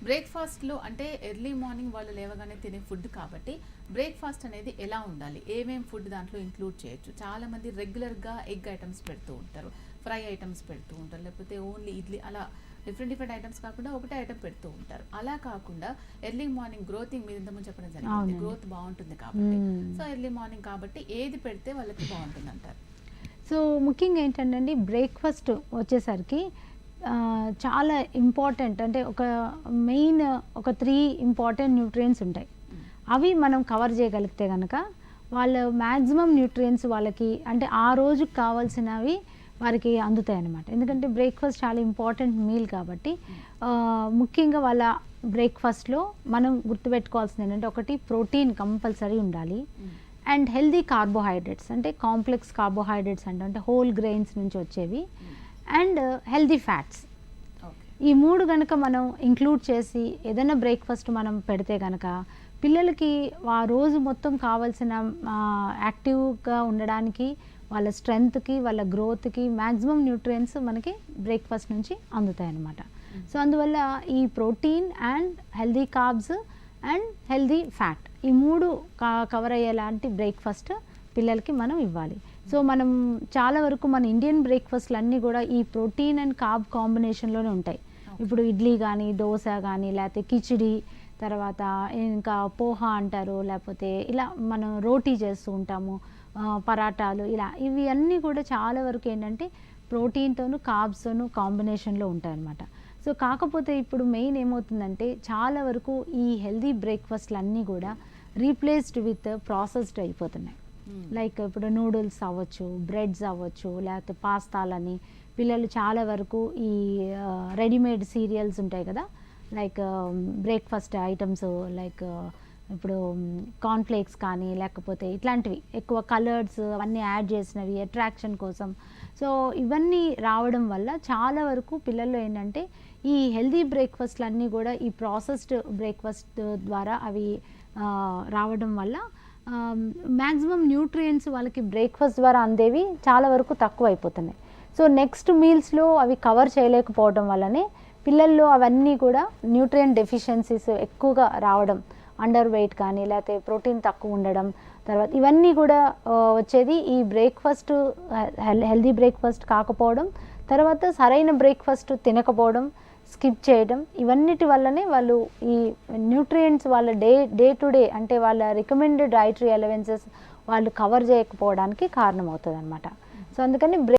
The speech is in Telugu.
బ్రేక్ఫాస్ట్లో అంటే ఎర్లీ మార్నింగ్ వాళ్ళు లేవగానే తినే ఫుడ్ కాబట్టి బ్రేక్ఫాస్ట్ అనేది ఎలా ఉండాలి, ఏమేం ఫుడ్ దాంట్లో ఇంక్లూడ్ చేయొచ్చు? చాలామంది రెగ్యులర్గా ఎగ్ ఐటమ్స్ పెడుతూ ఉంటారు, ఫ్రై ఐటమ్స్ పెడుతూ ఉంటారు, లేకపోతే ఓన్లీ ఇడ్లీ అలా డిఫరెంట్ డిఫరెంట్ ఐటమ్స్ కాకుండా ఒకటే ఐటమ్ పెడుతూ ఉంటారు. అలా కాకుండా ఎర్లీ మార్నింగ్ గ్రోతింగ్ మీద ఇంతకుముందు చెప్పడం జరిగింది, గ్రోత్ బాగుంటుంది కాబట్టి. సో ఎర్లీ మార్నింగ్ కాబట్టి ఏది పెడితే వాళ్ళకి బాగుంటుంది అంటారు? సో ముఖ్యంగా ఏంటంటే బ్రేక్ఫాస్ట్ వచ్చేసరికి చాలా ఇంపార్టెంట్, అంటే ఒక మెయిన్ ఒక 3 ఇంపార్టెంట్ న్యూట్రియంట్స్ ఉంటాయి. అవి మనం కవర్ చేయగలిగితే కనుక వాళ్ళ మ్యాక్సిమం న్యూట్రియంట్స్ వాళ్ళకి అంటే ఆ రోజుకి కావాల్సినవి వారికి అందుతాయి అన్నమాట. ఎందుకంటే బ్రేక్ఫాస్ట్ చాలా ఇంపార్టెంట్ మీల్ కాబట్టి ముఖ్యంగా వాళ్ళ బ్రేక్ఫాస్ట్లో మనం గుర్తుపెట్టుకోవాల్సింది ఏంటంటే ఒకటి ప్రోటీన్ కంపల్సరీ ఉండాలి, అండ్ హెల్దీ కార్బోహైడ్రేట్స్ అంటే కాంప్లెక్స్ కార్బోహైడ్రేట్స్ అంటే హోల్ గ్రెయిన్స్ నుంచి వచ్చేవి, అండ్ హెల్దీ ఫ్యాట్స్. ఈ 3 కనుక మనం ఇంక్లూడ్ చేసి ఏదైనా బ్రేక్ఫాస్ట్ మనం పెడితే కనుక పిల్లలకి ఆ రోజు మొత్తం కావాల్సిన యాక్టివ్గా ఉండడానికి, వాళ్ళ స్ట్రెంగ్త్కి, వాళ్ళ గ్రోత్కి మ్యాక్సిమం న్యూట్రియంట్స్ మనకి బ్రేక్ఫాస్ట్ నుంచి అందుతాయి అన్నమాట. సో అందువల్ల ఈ protein and healthy carbs and healthy fat ఈ 3 కవర్ అయ్యేలాంటి బ్రేక్ఫాస్ట్ పిల్లలకి మనం ఇవ్వాలి. సో మనం చాలా వరకు మన ఇండియన్ బ్రేక్ఫాస్ట్లు అన్నీ కూడా ఈ ప్రోటీన్ అండ్ కార్బ్ కాంబినేషన్లోనే ఉంటాయి. ఇప్పుడు ఇడ్లీ కానీ, దోశ కానీ, లేకపోతే కిచిడి, తర్వాత ఇంకా పోహా అంటారు, లేకపోతే ఇలా మనం రోటీ చేస్తూ ఉంటాము, పరాటాలు, ఇలా ఇవి అన్నీ కూడా చాలా వరకు ఏంటంటే ప్రోటీన్తోనూ కార్బ్స్తోనూ కాంబినేషన్లో ఉంటాయన్నమాట. సో కాకపోతే ఇప్పుడు మెయిన్ ఏమవుతుందంటే చాలా వరకు ఈ హెల్దీ బ్రేక్ఫాస్ట్లు అన్నీ కూడా రీప్లేస్డ్ విత్ ప్రాసెస్డ్ అయిపోతున్నాయి. లైక్ ఇప్పుడు నూడిల్స్ అవ్వచ్చు, బ్రెడ్స్ అవ్వచ్చు, లేకపోతే పాస్తాలని. పిల్లలు చాలా వరకు ఈ రెడీమేడ్ సీరియల్స్ ఉంటాయి కదా, లైక్ బ్రేక్ఫాస్ట్ ఐటమ్స్, లైక్ ఇప్పుడు కార్న్ఫ్లేక్స్ కానీ, లేకపోతే ఇట్లాంటివి ఎక్కువ కలర్స్ అవన్నీ యాడ్ చేసినవి అట్రాక్షన్ కోసం. సో ఇవన్నీ రావడం వల్ల చాలా వరకు పిల్లల్లో ఏంటంటే ఈ హెల్దీ బ్రేక్ఫాస్ట్లు అన్నీ కూడా ఈ ప్రాసెస్డ్ బ్రేక్ఫాస్ట్ ద్వారా అవి రావడం వల్ల మ్యాక్సిమం న్యూట్రియంట్స్ వాళ్ళకి బ్రేక్ఫాస్ట్ ద్వారా అందేవి చాలా వరకు తక్కువ అయిపోతున్నాయి. సో నెక్స్ట్ మీల్స్లో అవి కవర్ చేయలేకపోవడం వల్లనే పిల్లల్లో అవన్నీ కూడా న్యూట్రియంట్ డెఫిషియన్సీస్ ఎక్కువగా రావడం, అండర్ వెయిట్ కానీ, లేకపోతే ప్రోటీన్ తక్కువ ఉండడం, తర్వాత ఇవన్నీ కూడా వచ్చేది ఈ బ్రేక్ఫాస్ట్ హెల్దీ బ్రేక్ఫాస్ట్ కాకపోవడం, తర్వాత సరైన బ్రేక్ఫాస్ట్ తినకపోవడం, స్కిప్ చేయడం, ఇవన్నిటి వల్లనే వాళ్ళు ఈ న్యూట్రియంట్స్ వాళ్ళ డే టు డే అంటే వాళ్ళ రికమెండెడ్ డైటరీ అలవెన్సెస్ వాళ్ళు కవర్ చేయకపోవడానికి కారణమవుతుంది అనమాట. సో అందుకని